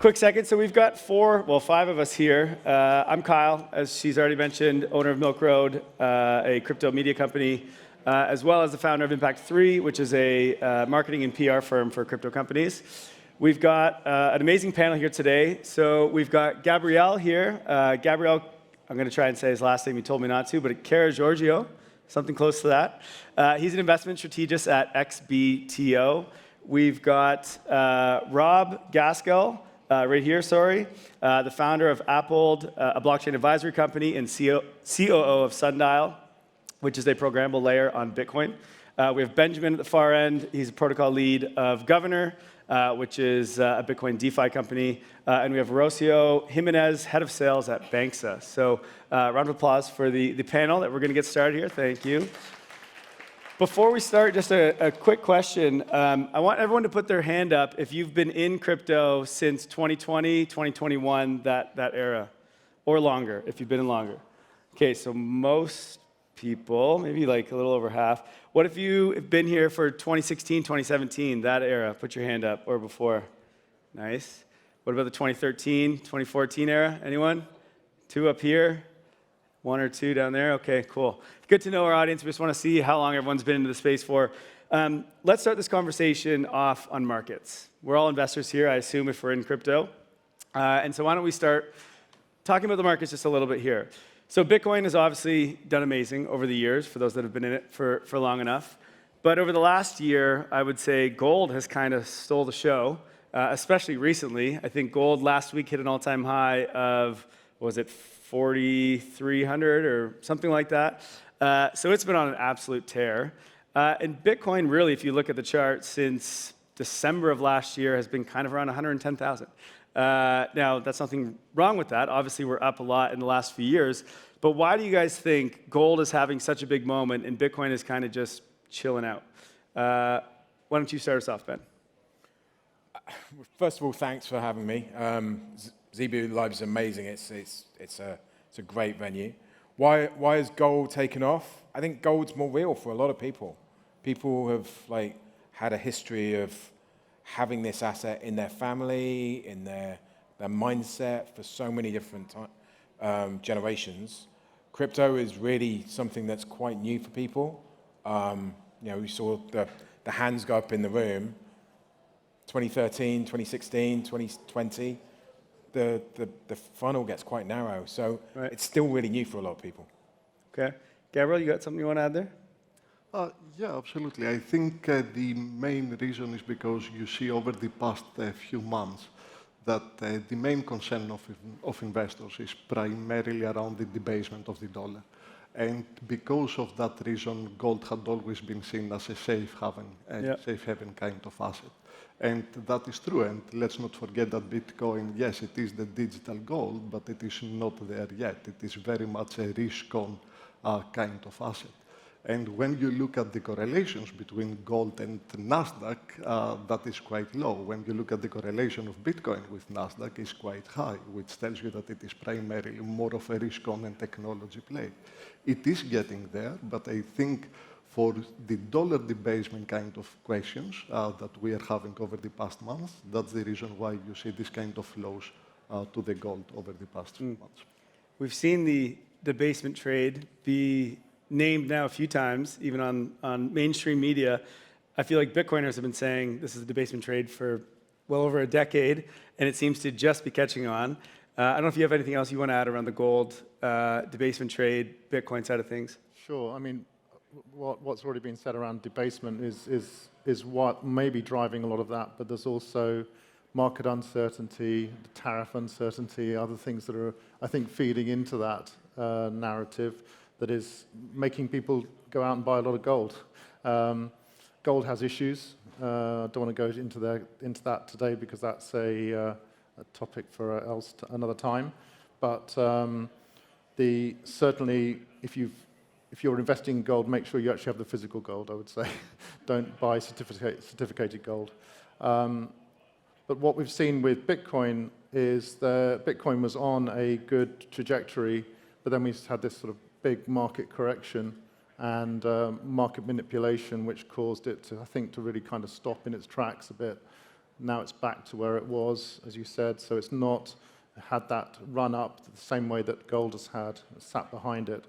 quick second. So we've got five of us here. I'm Kyle, as she's already mentioned, owner of Milk Road, a crypto media company, as well as the founder of Impact 3, which is a marketing and PR firm for crypto companies. We've got an amazing panel here today. So we've got Gabriel here. Gabriel, I'm going to try and say his last name. He told me not to, but Karageorgiou, something close to that. He's an investment strategist at XBTO. We've got Rob Gaskell, right here, sorry, the founder of Appold, a blockchain advisory company, and COO of Sundial, which is a programmable layer on Bitcoin. We have Benjamin at the far end. He's a protocol lead of Governor, which is a Bitcoin DeFi company. And we have Rocio, Jimenez, head of sales at Banxa. So round of applause for the panel that we're going to get started here. Thank you. Before we start, just a quick question. I want everyone to put their hand up if you've been in crypto since 2020, 2021, that era, or longer, if you've been in longer. Okay, so most people, maybe like a little over half. What if you've been here for 2016, 2017, that era? Put your hand up, or before. Nice. What about the 2013, 2014 era? Anyone? Two up here. One or two down there? Okay, cool. Good to know our audience. We just want to see how long everyone's been into the space for. Let's start this conversation off on markets. We're all investors here, I assume, if we're in crypto. And so why don't we start talking about the markets just a little bit here. So Bitcoin has obviously done amazing over the years, for those that have been in it for long enough. But over the last year, I would say gold has kind of stole the show, especially recently. I think gold last week hit an all-time high of, what was it, 4,300 or something like that. So it's been on an absolute tear. And Bitcoin, really, if you look at the chart, since December of last year, has been kind of around 110,000. Now, that's nothing wrong with that. Obviously, we're up a lot in the last few years. But why do you guys think gold is having such a big moment and Bitcoin is kind of just chilling out? Why don't you start us off, Ben? First of all, thanks for having me. Zebu Live is amazing. It's a great venue. Why has gold taken off? I think gold's more real for a lot of people. People have had a history of having this asset in their family, in their mindset for so many different generations. Crypto is really something that's quite new for people. We saw the hands go up in the room. 2013, 2016, 2020. The funnel gets quite narrow, so It's still really new for a lot of people. Okay. Gabriel, you got something you want to add there? Yeah, absolutely. I think the main reason is because you see over the past few months that the main concern of investors is primarily around the debasement of the dollar. And because of that reason, gold had always been seen as a safe haven kind of asset. And that is true. And let's not forget that Bitcoin, yes, it is the digital gold, but it is not there yet. It is very much a risk-on kind of asset. And when you look at the correlations between gold and Nasdaq, that is quite low. When you look at the correlation of Bitcoin with Nasdaq, it's quite high, which tells you that it is primarily more of a risk-on and technology play. It is getting there, but I think for the dollar debasement kind of questions that we are having over the past months, that's the reason why you see this kind of flows to the gold over the past few months. We've seen the debasement trade be named now a few times, even on mainstream media. I feel like Bitcoiners have been saying this is a debasement trade for well over a decade, and it seems to just be catching on. I don't know if you have anything else you want to add around the gold debasement trade, Bitcoin side of things. Sure. I mean, what's already been said around debasement is what may be driving a lot of that, but there's also market uncertainty, the tariff uncertainty, other things that are, I think, feeding into that narrative that is making people go out and buy a lot of gold. Gold has issues. I don't want to go into that today because that's a topic for another time. But certainly, if you're investing in gold, make sure you actually have the physical gold, I would say. Don't buy certificated gold. But what we've seen with Bitcoin is that Bitcoin was on a good trajectory, but then we had this sort of big market correction and market manipulation, which caused it to, I think, to really kind of stop in its tracks a bit. Now it's back to where it was, as you said, so it's not had that run up the same way that gold has had, sat behind it.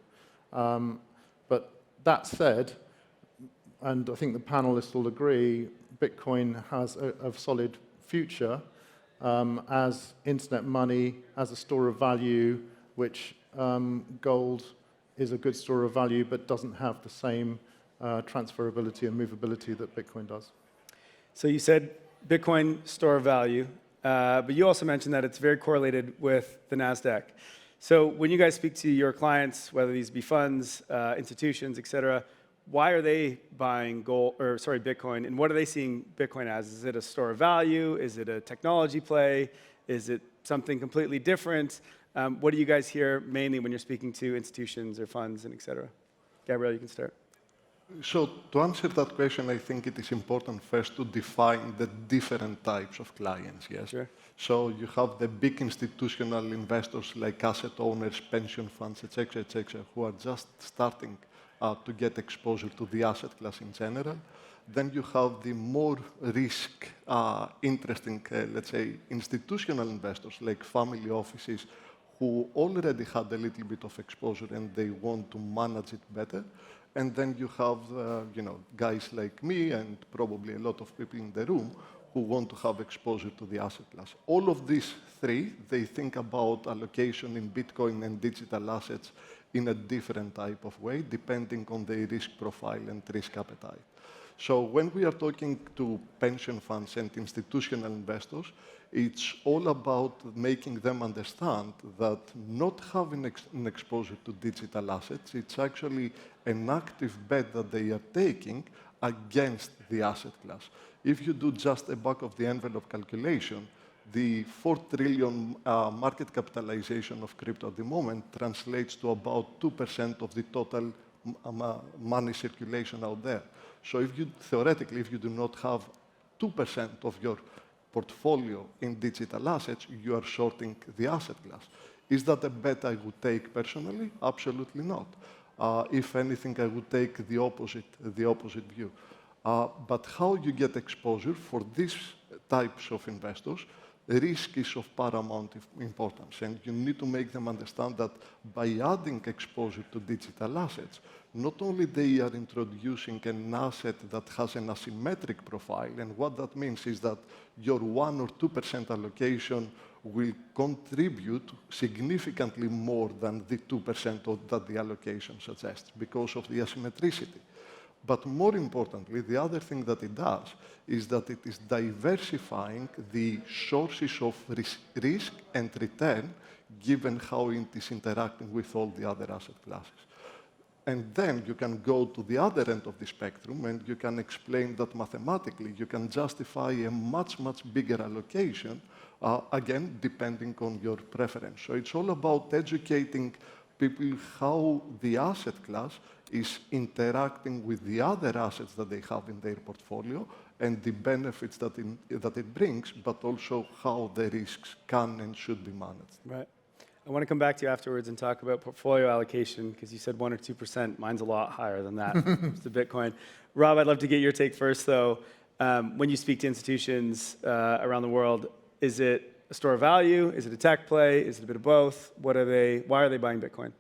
But that said, and I think the panelists will agree, Bitcoin has a solid future as internet money, as a store of value, which gold is a good store of value, but doesn't have the same transferability and movability that Bitcoin does. So you said Bitcoin store of value, but you also mentioned that it's very correlated with the NASDAQ. So when you guys speak to your clients, whether these be funds, institutions, et cetera, why are they buying Bitcoin, and what are they seeing Bitcoin as? Is it a store of value? Is it a technology play? Is it something completely different? What do you guys hear mainly when you're speaking to institutions or funds and et cetera? Gabriel, you can start. So to answer that question, I think it is important first to define the different types of clients, yes? Sure. So you have the big institutional investors like asset owners, pension funds, et cetera, who are just starting to get exposure to the asset class in general. Then you have the more risk interesting, let's say, institutional investors like family offices who already had a little bit of exposure and they want to manage it better. And then you have, guys like me and probably a lot of people in the room who want to have exposure to the asset class. All of these three, they think about allocation in Bitcoin and digital assets in a different type of way, depending on their risk profile and risk appetite. So when we are talking to pension funds and institutional investors, it's all about making them understand that not having an exposure to digital assets, it's actually an active bet that they are taking against the asset class. If you do just a back-of-the-envelope calculation, the 4 trillion market capitalization of crypto at the moment translates to about 2% of the total money circulation out there. So if you, theoretically, if you do not have 2% of your portfolio in digital assets, you are shorting the asset class. Is that a bet I would take personally? Absolutely not. If anything, I would take the opposite view. But how you get exposure for these types of investors, risk is of paramount importance. And you need to make them understand that by adding exposure to digital assets, not only they are introducing an asset that has an asymmetric profile, and what that means is that your 1 or 2% allocation will contribute significantly more than the 2% that the allocation suggests because of the asymmetricity. But more importantly, the other thing that it does is that it is diversifying the sources of risk and return, given how it is interacting with all the other asset classes. And then you can go to the other end of the spectrum and you can explain that mathematically you can justify a much, much bigger allocation, again, depending on your preference. So it's all about educating people how the asset class is interacting with the other assets that they have in their portfolio and the benefits that it brings, but also how the risks can and should be managed. Right. I want to come back to you afterwards and talk about portfolio allocation, because you said 1 or 2%. Mine's a lot higher than that. It's the Bitcoin. Rob, I'd love to get your take first, though. When you speak to institutions around the world, is it a store of value? Is it a tech play? Is it a bit of both? Why are they buying Bitcoin?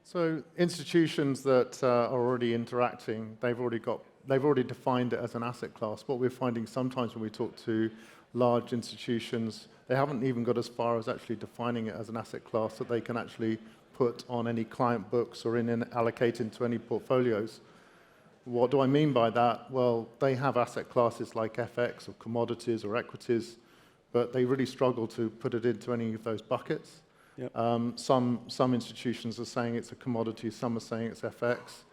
So institutions that are already interacting, they've already defined it as an asset class. What we're finding sometimes when we talk to large institutions, they haven't even got as far as actually defining it as an asset class that they can actually put on any client books or allocate into any portfolios. What do I mean by that? Well, they have asset classes like FX or commodities or equities, but they really struggle to put it into any of those buckets. Yep. Some institutions are saying it's a commodity, some are saying it's FX,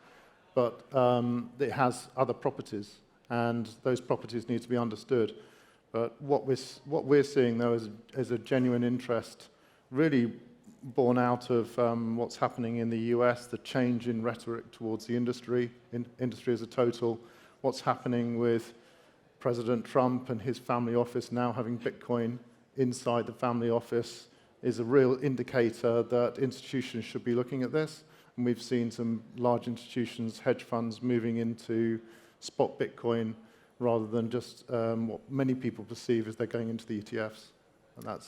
but it has other properties, and those properties need to be understood. But what we're seeing, though, is a genuine interest, really born out of what's happening in the US, the change in rhetoric towards the industry as a total, what's happening with President Trump and his family office now having Bitcoin inside the family office is a real indicator that institutions should be looking at this. And we've seen some large institutions, hedge funds, moving into spot Bitcoin rather than just what many people perceive as they're going into the ETFs.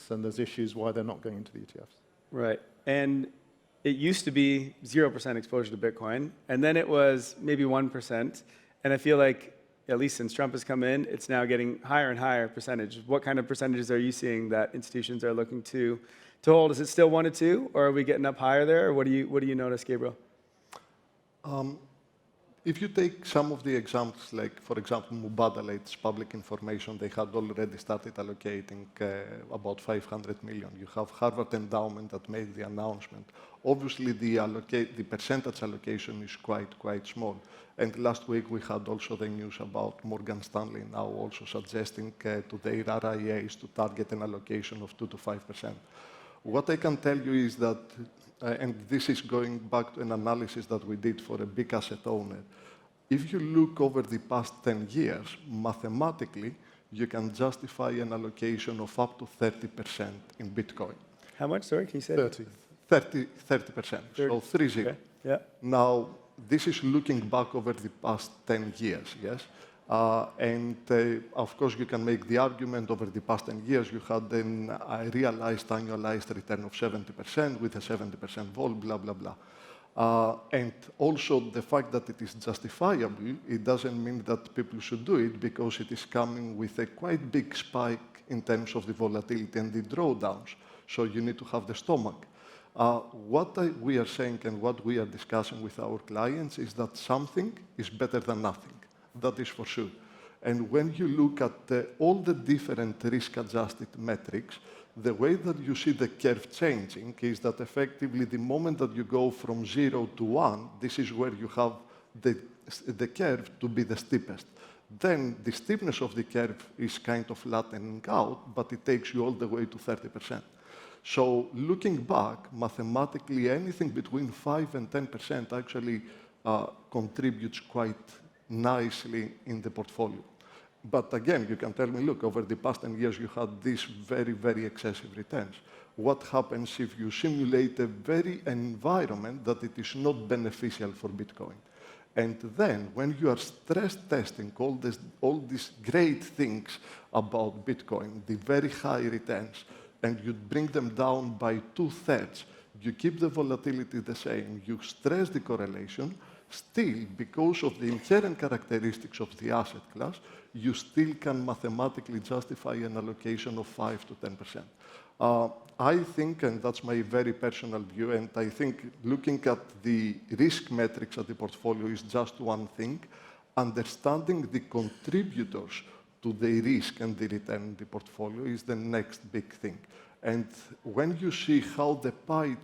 And there's issues why they're not going into the ETFs. Right. And it used to be 0% exposure to Bitcoin, and then it was maybe 1%. And I feel like, at least since Trump has come in, it's now getting higher and higher percentages. What kind of percentages are you seeing that institutions are looking to hold? Is it still 1 to 2, or are we getting up higher there? Or what do you notice, Gabriel? If you take some of the examples, like, for example, Mubadala, it's public information, they had already started allocating about 500 million. You have Harvard Endowment that made the announcement. Obviously, the percentage allocation is quite small. And last week, we had also the news about Morgan Stanley now also suggesting to their RIAs to target an allocation of 2 to 5%. What I can tell you is that and this is going back to an analysis that we did for a big asset owner. If you look over the past 10 years, mathematically, you can justify an allocation of up to 30% in Bitcoin. How much? Sorry, can you say 30. 30%. So 30. Okay. Yeah. Now, this is looking back over the past 10 years, yes? Of course, you can make the argument over the past 10 years, you had a realized annualized return of 70% with a 70% vol, blah, blah, blah. And also the fact that it is justifiable, it doesn't mean that people should do it because it is coming with a quite big spike in terms of the volatility and the drawdowns. So you need to have the stomach. We are saying and what we are discussing with our clients is that something is better than nothing. That is for sure. And when you look at all the different risk-adjusted metrics, the way that you see the curve changing is that effectively the moment that you go from 0 to 1, this is where you have the curve to be the steepest. Then the steepness of the curve is kind of flattening out, but it takes you all the way to 30%. So looking back, mathematically, anything between 5 and 10% actually contributes quite nicely in the portfolio. But again, you can tell me, look, over the past 10 years, you had these very, very excessive returns. What happens if you simulate a very environment that it is not beneficial for Bitcoin? And then, when you are stress testing all these great things about Bitcoin, the very high returns, and you bring them down by 2/3, you keep the volatility the same, you stress the correlation, still, because of the inherent characteristics of the asset class, you still can mathematically justify an allocation of 5 to 10%. I think, and that's my very personal view, and I think looking at the risk metrics of the portfolio is just one thing. Understanding the contributors to the risk and the return in the portfolio is the next big thing. And when you see how the pie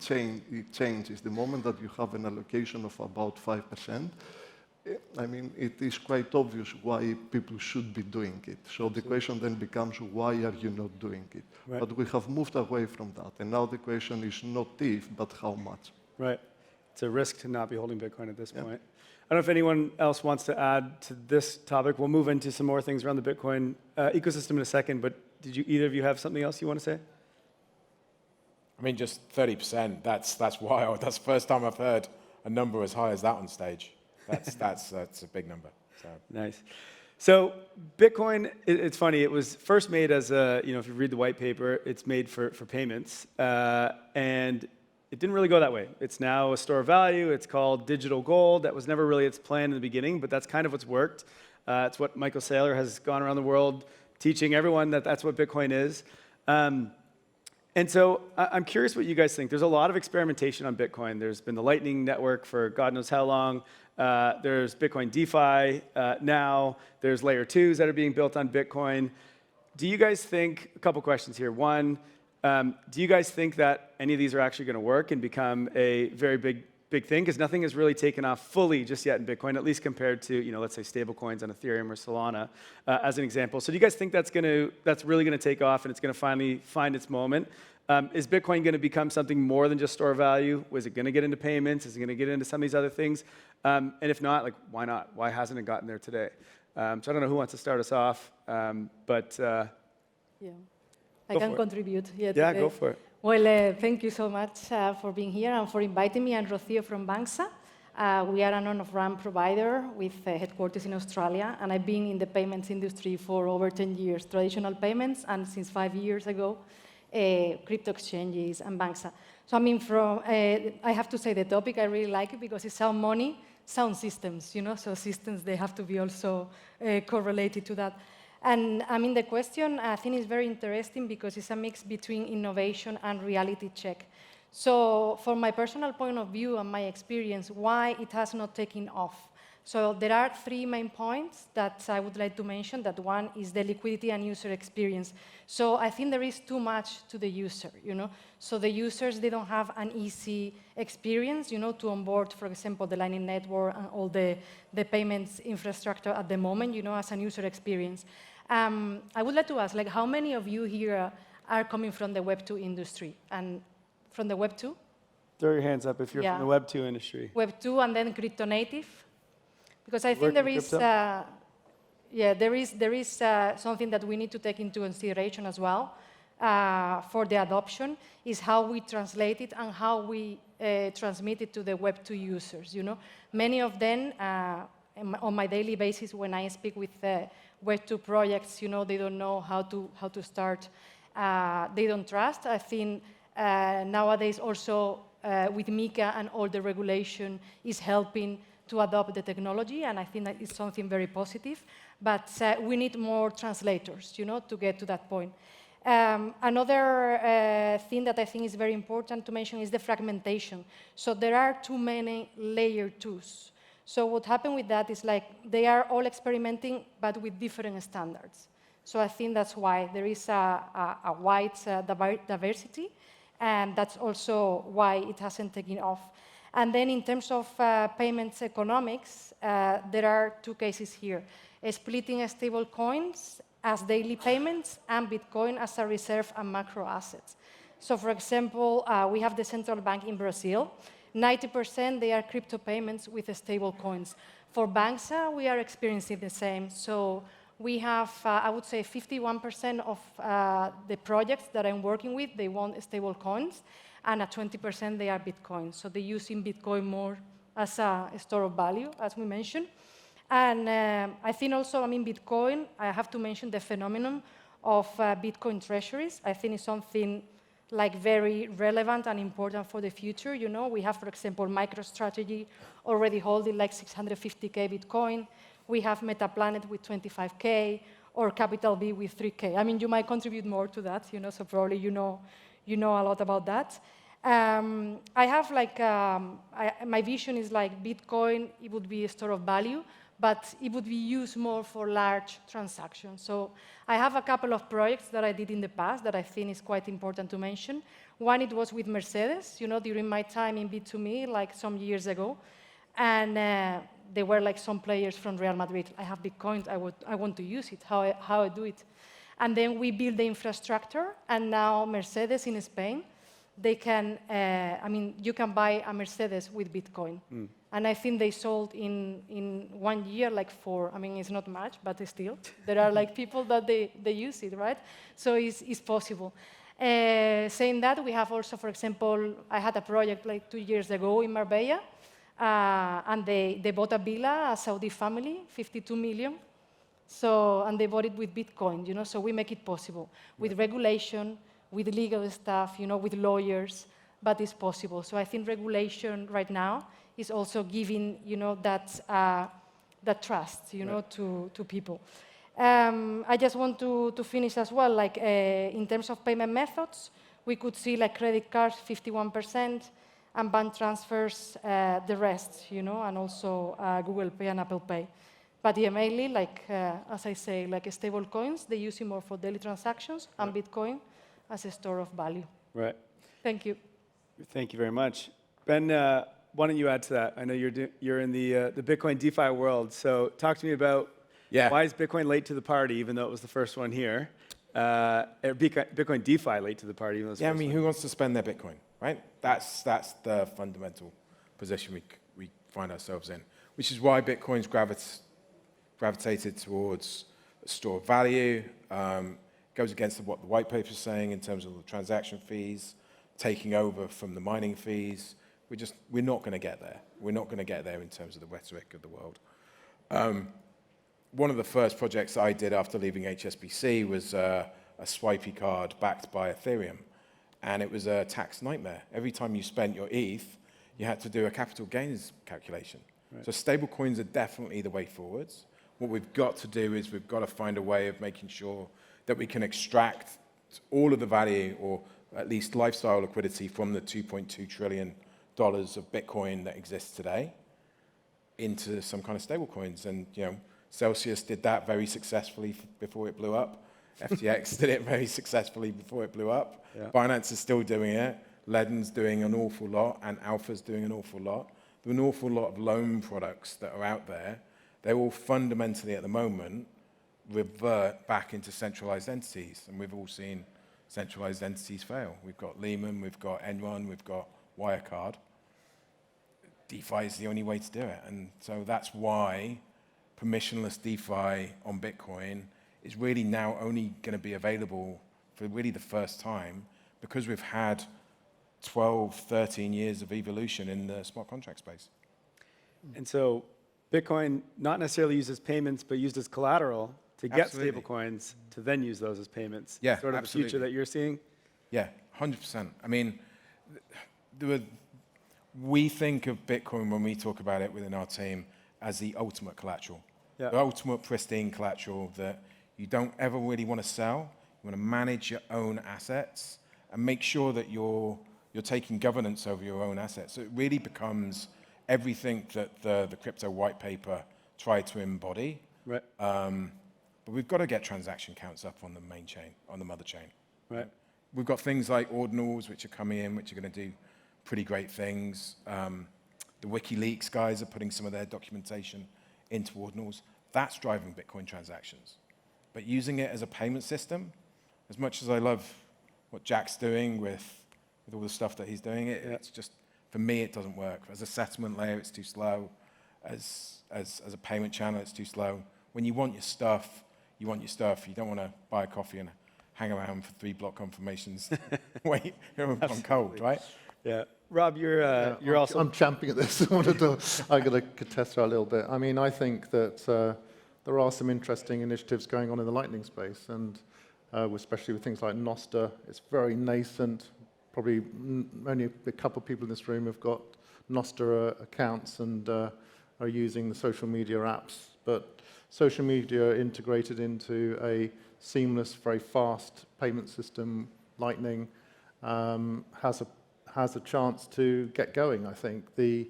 changes, the moment that you have an allocation of about 5%, I mean, it is quite obvious why people should be doing it. So the question then becomes, why are you not doing it? Right. But we have moved away from that. And now the question is not if, but how much. Right. It's a risk to not be holding Bitcoin at this point. I don't know if anyone else wants to add to this topic. We'll move into some more things around the Bitcoin ecosystem in a second, but did either of you have something else you want to say? I mean, just 30%, that's wild. That's the first time I've heard a number as high as that on stage. That's a big number. So. Nice. So Bitcoin, it's funny, it was first made as a, if you read the white paper, it's made for payments. And it didn't really go that way. It's now a store of value. It's called digital gold. That was never really its plan in the beginning, but that's kind of what's worked. It's what Michael Saylor has gone around the world teaching everyone that that's what Bitcoin is. And so I'm curious what you guys think. There's a lot of experimentation on Bitcoin. There's been the Lightning Network for God knows how long. There's Bitcoin DeFi now. There's layer 2s that are being built on Bitcoin. Do you guys think, a couple questions here. One, do you guys think that any of these are actually going to work and become a very big thing? Because nothing has really taken off fully just yet in Bitcoin, at least compared to, let's say stablecoins on Ethereum or Solana, as an example. So do you guys think that's really going to take off and it's going to finally find its moment? Is Bitcoin going to become something more than just store value? Was it going to get into payments? Is it going to get into some of these other things? And if not, why not? Why hasn't it gotten there today? So I don't know who wants to start us off, but yeah, I can contribute. Yeah, go for it. Well, thank you so much for being here and for inviting me. I'm Rocio from Banxa. We are an on-ramp provider with headquarters in Australia, and I've been in the payments industry for over 10 years, traditional payments, and since 5 years ago, crypto exchanges and Banxa. So I mean, I have to say the topic, I really like it because it's sound money, sound systems, you know, so systems, they have to be also correlated to that. And I mean, the question I think is very interesting because it's a mix between innovation and reality check. So from my personal point of view and my experience, why it has not taken off. So there are 3 main points that I would like to mention. That one is the liquidity and user experience. So I think there is too much to the user, you know. So the users, they don't have an easy experience, you know, to onboard, for example, the Lightning Network and all the payments infrastructure at the moment, you know, as a user experience. I would like to ask, like, how many of you here are coming from the Web 2 industry? And from the Web 2? Throw your hands up if you're from the Web 2 industry. Web 2 and then crypto native? Because I think there is something that we need to take into consideration as well for the adoption, is how we translate it and how we transmit it to the Web 2 users, you know. Many of them, on my daily basis, when I speak with Web 2 projects, you know, they don't know how to start. They don't trust. I think nowadays also with MiCA and all the regulation is helping to adopt the technology, and I think that is something very positive. But we need more translators, you know, to get to that point. Another thing that I think is very important to mention is the fragmentation. So there are too many layer 2s. So what happened with that is like they are all experimenting, but with different standards. So I think that's why there is a wide diversity, and that's also why it hasn't taken off. And then in terms of payments economics, there are 2 cases here. Splitting stable coins as daily payments and Bitcoin as a reserve and macro assets. So for example, we have the central bank in Brazil. 90% they are crypto payments with stable coins. For Banxa, we are experiencing the same. So we have, I would say, 51% of the projects that I'm working with, they want stable coins, and at 20% they are Bitcoin. So they're using Bitcoin more as a store of value, as we mentioned. And I think also, I mean, Bitcoin, I have to mention the phenomenon of Bitcoin treasuries. I think it's something like very relevant and important for the future. You know, we have, for example, MicroStrategy already holding like 650K Bitcoin. We have Metaplanet with 25K, or Capital B with 3K. I mean, you might contribute more to that, you know, so probably you know a lot about that. I have like, my vision is like Bitcoin, it would be a store of value, but it would be used more for large transactions. So I have a couple of projects that I did in the past that I think is quite important to mention. One, it was with Mercedes, you know, during my time in B2Me, like some years ago. And there were like some players from Real Madrid. I have Bitcoin, I want to use it, how I do it. And then we build the infrastructure, and now Mercedes in Spain, they can, I mean, you can buy a Mercedes with Bitcoin. And I think they sold in 1 year like 4. I mean, it's not much, but still, there are like people that they use it, right? So it's possible. Saying that, we have also, for example, I had a project like 2 years ago in Marbella, and they bought a villa, a Saudi family, 52 million. So, and they bought it with Bitcoin, you know, so we make it possible with regulation, with legal stuff, you know, with lawyers, but it's possible. So I think regulation right now is also giving, you know, that trust, you know, to people. I just want to finish as well, like in terms of payment methods, we could see like credit cards, 51%, and bank transfers, the rest, you know, and also Google Pay and Apple Pay. But yeah, mainly, like, as I say, like stable coins, they use it more for daily transactions, and Bitcoin as a store of value. Right. Thank you. Thank you very much. Ben, why don't you add to that? I know you're in the Bitcoin DeFi world, so talk to me about why is Bitcoin late to the party, even though it was the first one here? Bitcoin DeFi late to the party, even though it was the first one. Who wants to spend their Bitcoin, right? That's the fundamental position we find ourselves in, which is why Bitcoin's gravitated towards a store of value. Goes against what the white paper is saying in terms of the transaction fees, taking over from the mining fees, We're not going to get there. We're not going to get there in terms of the rhetoric of the world. One of the first projects I did after leaving HSBC was a swipey card backed by Ethereum. And it was a tax nightmare. Every time you spent your ETH, you had to do a capital gains calculation. Right. So stablecoins are definitely the way forwards. What we've got to do is we've got to find a way of making sure that we can extract all of the value, or at least lifestyle liquidity, from the $2.2 trillion of Bitcoin that exists today into some kind of stablecoins. And Celsius did that very successfully before it blew up. FTX did it very successfully before it blew up. Yeah. Binance is still doing it. Ledden's doing an awful lot, and Alpha's doing an awful lot. There are an awful lot of loan products that are out there. They all fundamentally, at the moment, revert back into centralized entities, and we've all seen centralized entities fail. We've got Lehman, we've got Enron, we've got Wirecard. DeFi is the only way to do it, and so that's why permissionless DeFi on Bitcoin is really now only going to be available for really the first time, because we've had 12, 13 years of evolution in the smart contract space. And so Bitcoin not necessarily used payments, but used as collateral to get Absolutely. Stablecoins to then use those as payments. Yeah, sort of absolutely. the future that you're seeing? Yeah, 100%. I mean, we think of Bitcoin, when we talk about it within our team, as the ultimate collateral. Yeah. The ultimate pristine collateral that you don't ever really want to sell. You want to manage your own assets and make sure that you're taking governance over your own assets. So it really becomes everything that the crypto white paper tried to embody. Right. But we've got to get transaction counts up on the main chain, on the mother chain. Right. We've got things like ordinals, which are coming in, which are going to do pretty great things. The WikiLeaks guys are putting some of their documentation into ordinals. That's driving Bitcoin transactions. But using it as a payment system, as much as I love what Jack's doing with all the stuff that he's doing, it's just, for me, it doesn't work. As a settlement layer, it's too slow. As a payment channel, it's too slow. When you want your stuff, you want your stuff. You don't want to buy a coffee and hang around for 3 block confirmations. Wait, I'm cold, right? Yeah. Rob, you're also... I'm champing at this. I'm going to contest her a little bit. I mean, I think that there are some interesting initiatives going on in the Lightning space, and especially with things like Nostr. It's very nascent. Probably only a couple of people in this room have got Nostr accounts and are using the social media apps. But social media integrated into a seamless, very fast payment system, Lightning, has a chance to get going, I think. The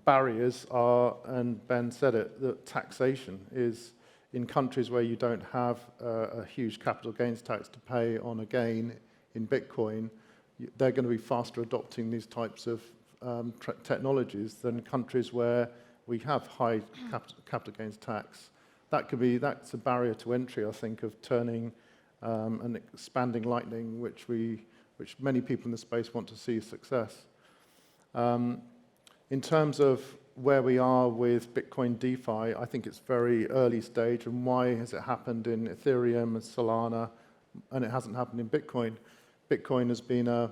barriers are, and Ben said it, that taxation is, in countries where you don't have a huge capital gains tax to pay on a gain in Bitcoin, they're going to be faster adopting these types of technologies than countries where we have high capital gains tax. That's a barrier to entry, I think, of turning and expanding Lightning, which many people in the space want to see a success. In terms of where we are with Bitcoin DeFi, I think it's very early stage. And why has it happened in Ethereum and Solana, and it hasn't happened in Bitcoin? Bitcoin has been a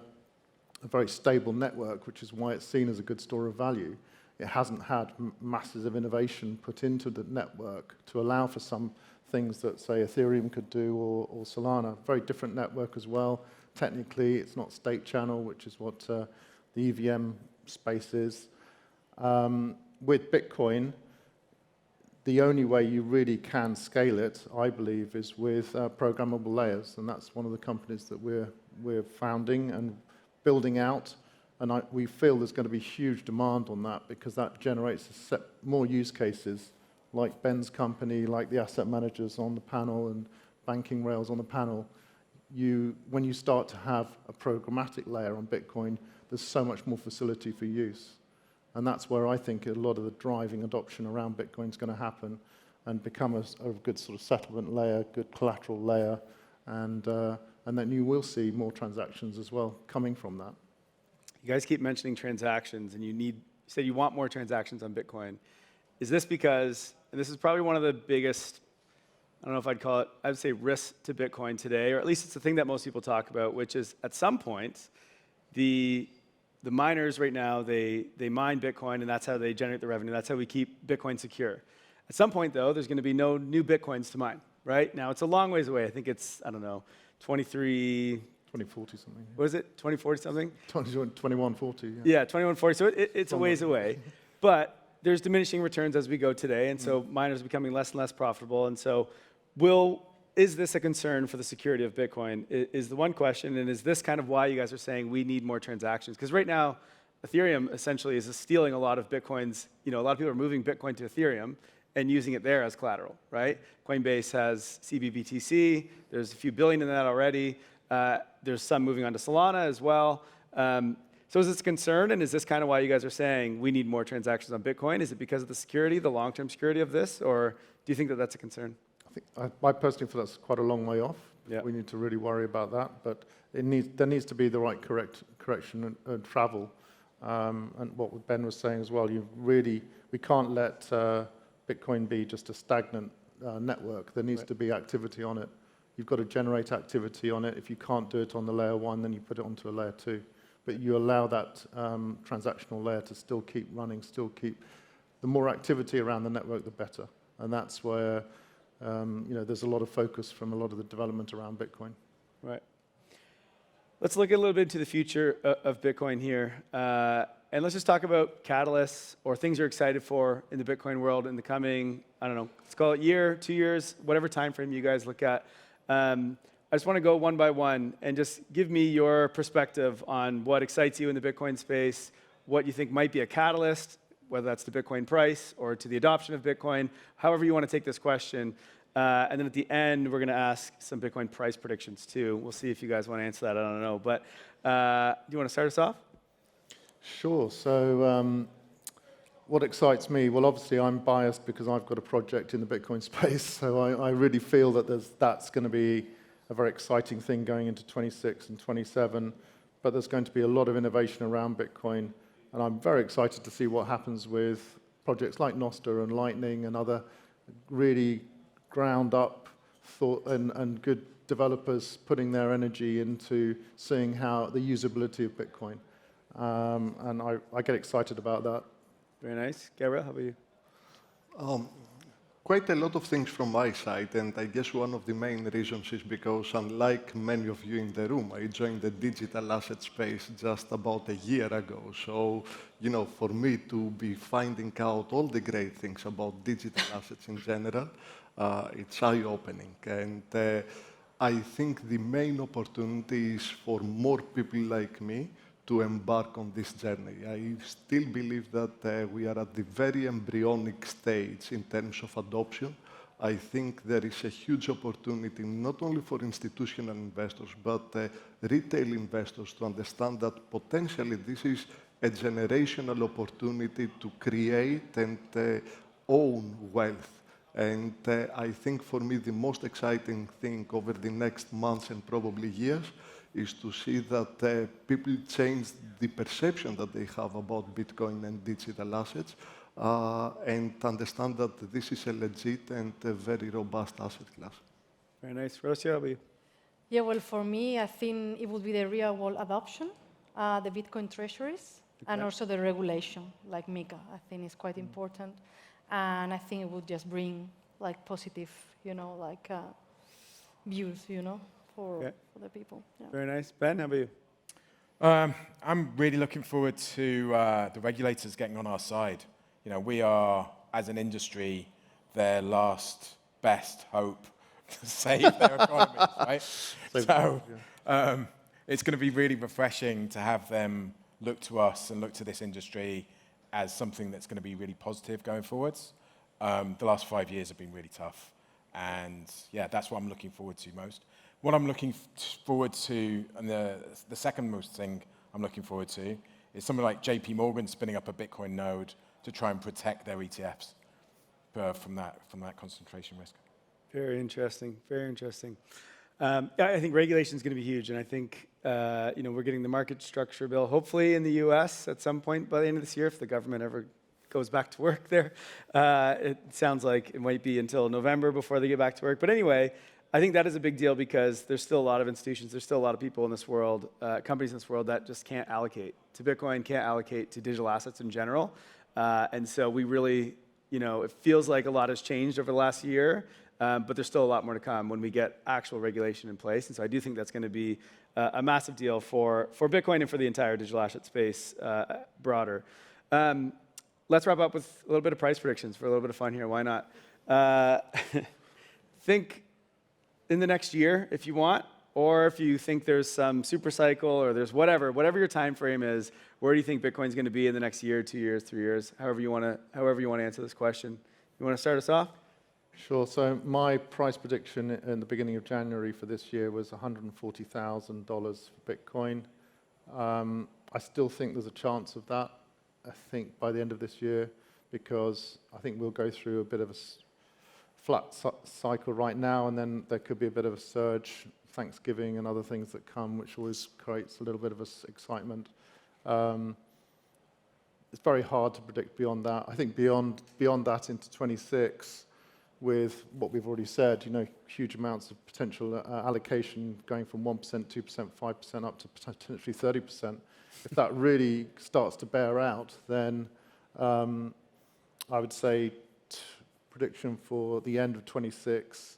very stable network, which is why it's seen as a good store of value. It hasn't had masses of innovation put into the network to allow for some things that, say, Ethereum could do, or Solana. Very different network as well. Technically, it's not state channel, which is what the EVM space is. With Bitcoin, the only way you really can scale it, I believe, is with programmable layers, and that's one of the companies that we're founding and building out. And we feel there's going to be huge demand on that, because that generates more use cases, like Ben's company, like the asset managers on the panel and banking rails on the panel. When you start to have a programmatic layer on Bitcoin, there's so much more facility for use. And that's where I think a lot of the driving adoption around Bitcoin is going to happen and become a good sort of settlement layer, good collateral layer, and then you will see more transactions as well coming from that. You guys keep mentioning transactions, and you said you want more transactions on Bitcoin. Is this because, and this is probably one of the biggest, I don't know if I'd call it, I'd say risk to Bitcoin today, or at least it's the thing that most people talk about, which is at some point, the the miners right now, they mine Bitcoin, and that's how they generate the revenue. That's how we keep Bitcoin secure. At some point, though, there's going to be no new Bitcoins to mine, right? Now, it's a long ways away. I think it's, I don't know, 2040 something. what is it, 2040 something? 2140, yeah. Yeah, 2140, so it's a ways away. But there's diminishing returns as we go today, and so miners are becoming less and less profitable. And so is this a concern for the security of Bitcoin is the one question, and is this kind of why you guys are saying we need more transactions? Because right now, Ethereum essentially is stealing a lot of Bitcoins. You know, a lot of people are moving Bitcoin to Ethereum and using it there as collateral, right? Coinbase has CBBTC. There's a few billion in that already. There's some moving on to Solana as well. So is this a concern, and is this kind of why you guys are saying we need more transactions on Bitcoin? Is it because of the security, the long-term security of this, or do you think that that's a concern? I personally feel that's quite a long way off. Yeah. We need to really worry about that, but there needs to be the right correction and travel. And what Ben was saying as well, we can't let Bitcoin be just a stagnant network. There needs to be activity on it. You've got to generate activity on it. If you can't do it on the layer 1, then you put it onto a layer 2. But you allow that transactional layer to still keep running, the more activity around the network, the better. And that's where there's a lot of focus from a lot of the development around Bitcoin. Right. Let's look a little bit into the future of Bitcoin here. And let's just talk about catalysts or things you're excited for in the Bitcoin world in the coming, I don't know, let's call it year, 2 years, whatever time frame you guys look at. I just want to go one by one and just give me your perspective on what excites you in the Bitcoin space, what you think might be a catalyst, whether that's the Bitcoin price or to the adoption of Bitcoin, however you want to take this question. And then at the end, we're going to ask some Bitcoin price predictions too. We'll see if you guys want to answer that. I don't know. But do you want to start us off? Sure. So what excites me? Well, obviously, I'm biased because I've got a project in the Bitcoin space. So I really feel that that's going to be a very exciting thing going into 26 and 27. But there's going to be a lot of innovation around Bitcoin. And I'm very excited to see what happens with projects like Nostr and Lightning and other really ground-up thought and good developers putting their energy into seeing how the usability of Bitcoin. And I get excited about that. Very nice. Gabriel, how about you? Quite a lot of things from my side, and I guess one of the main reasons is because, unlike many of you in the room, I joined the digital asset space just about a year ago. So, for me to be finding out all the great things about digital assets in general, it's eye-opening. And I think the main opportunity is for more people like me to embark on this journey. I still believe that we are at the very embryonic stage in terms of adoption. I think there is a huge opportunity not only for institutional investors, but retail investors to understand that potentially this is a generational opportunity to create and own wealth. And I think for me the most exciting thing over the next months and probably years is to see that people change the perception that they have about Bitcoin and digital assets and understand that this is a legit and a very robust asset class. Very nice. Rocio, how about you? Yeah, well, for me, I think it would be the real-world adoption, the Bitcoin treasuries, and also the regulation, like MiCA. I think is quite important. And I think it would just bring, positive, views, for the people. Yeah. Very nice. Ben, how about you? I'm really looking forward to the regulators getting on our side. We are, as an industry, their last best hope to save their economies, right? So it's going to be really refreshing to have them look to us and look to this industry as something that's going to be really positive going forwards. The last 5 years have been really tough. And yeah, that's what I'm looking forward to most. What I'm looking forward to, and the second most thing I'm looking forward to, is something like JP Morgan spinning up a Bitcoin node to try and protect their ETFs from that concentration risk. Very interesting. Very interesting. I think regulation is going to be huge, and I think we're getting the market structure bill hopefully in the U.S. at some point by the end of this year, if the government ever goes back to work there. It sounds like it might be until November before they get back to work. But anyway, I think that is a big deal because there's still a lot of institutions, there's still a lot of people in this world, companies in this world that just can't allocate to Bitcoin, can't allocate to digital assets in general. And so we really, it feels like a lot has changed over the last year, but there's still a lot more to come when we get actual regulation in place. And so I do think that's going to be a massive deal for Bitcoin and for the entire digital asset space broader. Let's wrap up with a little bit of price predictions for a little bit of fun here. Why not? Think in the next year, if you want, or if you think there's some super cycle or there's whatever your time frame is, where do you think Bitcoin's going to be in the next year, 2 years, 3 years, however you want to answer this question. You want to start us off? Sure. So my price prediction in the beginning of January for this year was $140,000 for Bitcoin. I still think there's a chance of that, I think, by the end of this year, because I think we'll go through a bit of a flat cycle right now, and then there could be a bit of a surge, Thanksgiving and other things that come, which always creates a little bit of excitement. It's very hard to predict beyond that. I think beyond that into 26, with what we've already said, huge amounts of potential allocation going from 1%, 2%, 5% up to potentially 30%. If that really starts to bear out, then I would say prediction for the end of 26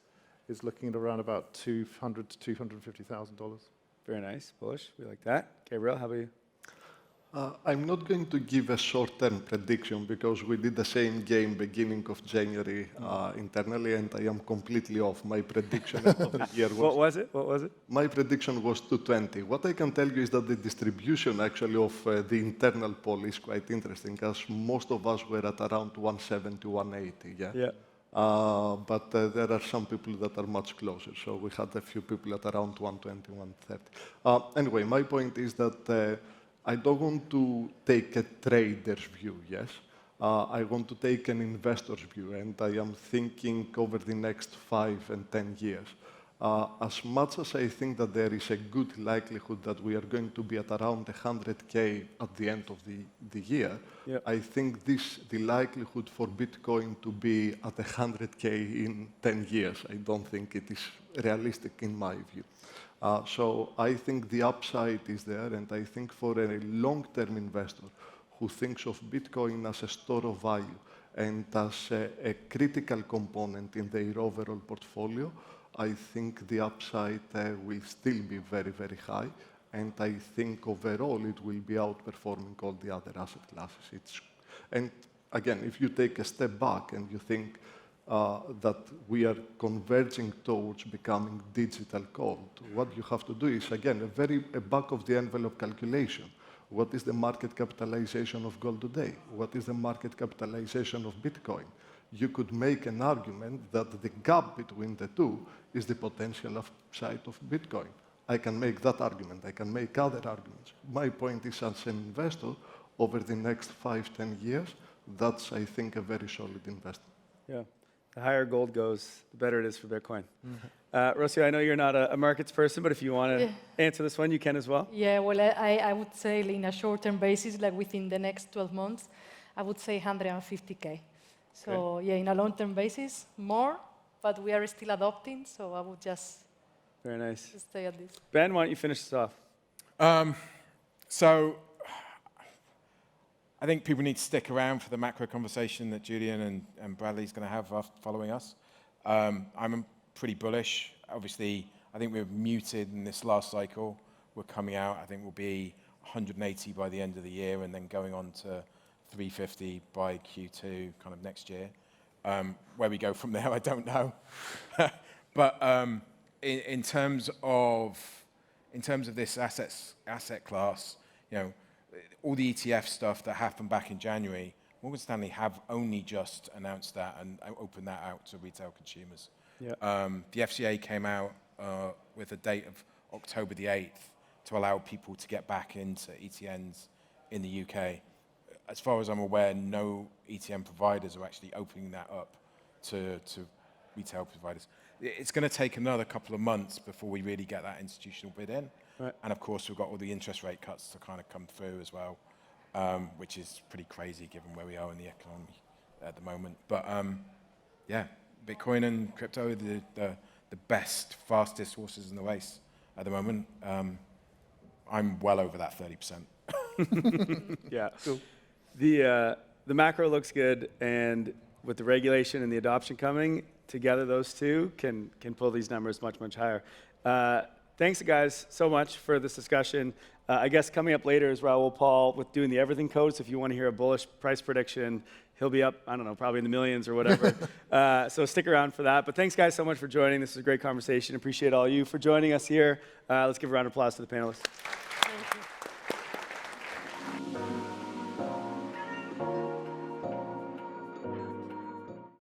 is looking at around about $200,000 to $250,000. Very nice, bullish. We like that. Gabriel, how about you? I'm not going to give a short-term prediction because we did the same game beginning of January internally, and I am completely off. My prediction of the year was... What was it? My prediction was 220. What I can tell you is that the distribution actually of the internal poll is quite interesting, as most of us were at around 170, 180, yeah? But there are some people that are much closer. So we had a few people at around 120, 130. Anyway, my point is that I don't want to take a trader's view, yes? I want to take an investor's view, and I am thinking over the next 5 and 10 years. As much as I think that there is a good likelihood that we are going to be at around 100K at the end of the year, I think the likelihood for Bitcoin to be at 100K in 10 years, I don't think it is realistic in my view. So I think the upside is there, and I think for a long-term investor who thinks of Bitcoin as a store of value and as a critical component in their overall portfolio, I think the upside will still be very, very high, and I think overall it will be outperforming all the other asset classes. And again, if you take a step back and you think that we are converging towards becoming digital gold, what you have to do is, again, a back-of-the-envelope calculation. What is the market capitalization of gold today? What is the market capitalization of Bitcoin? You could make an argument that the gap between the two is the potential upside of Bitcoin. I can make that argument. I can make other arguments. My point is, as an investor, over the next 5, 10 years, that's, I think, a very solid investment. Yeah. The higher gold goes, the better it is for Bitcoin. Rocio, I know you're not a markets person, but if you want to answer this one, you can as well. Yeah, well, I would say in a short-term basis, like within the next 12 months, I would say 150K. So yeah, in a long-term basis, more, but we are still adopting, so I would just Very nice. stay at this. Ben, why don't you finish this off? So I think people need to stick around for the macro conversation that Julian and Bradley's going to have following us. I'm pretty bullish. Obviously, I think we're muted in this last cycle. We're coming out. I think we'll be 180 by the end of the year and then going on to 350 by Q2 kind of next year. Where we go from there, I don't know. But in terms of this asset class, all the ETF stuff that happened back in January, Morgan Stanley have only just announced that and opened that out to retail consumers. The FCA came out with a date of October the 8th to allow people to get back into ETNs in the UK. As far as I'm aware, no ETN providers are actually opening that up to retail providers. It's going to take another couple of months before we really get that institutional bid in. Right. And of course, we've got all the interest rate cuts to kind of come through as well. which is pretty crazy given where we are in the economy at the moment. But yeah, Bitcoin and crypto are the best, fastest horses in the race at the moment. I'm well over that 30%. Yeah. Cool. The macro looks good, and with the regulation and the adoption coming, together those two can pull these numbers much, much higher. Thanks, guys, so much for this discussion. I guess coming up later is Raul Paul with doing the everything code. So if you want to hear a bullish price prediction, he'll be up, I don't know, probably in the millions or whatever. So stick around for that. But thanks, guys, so much for joining. This was a great conversation. Appreciate all you for joining us here. Let's give a round of applause to the panelists.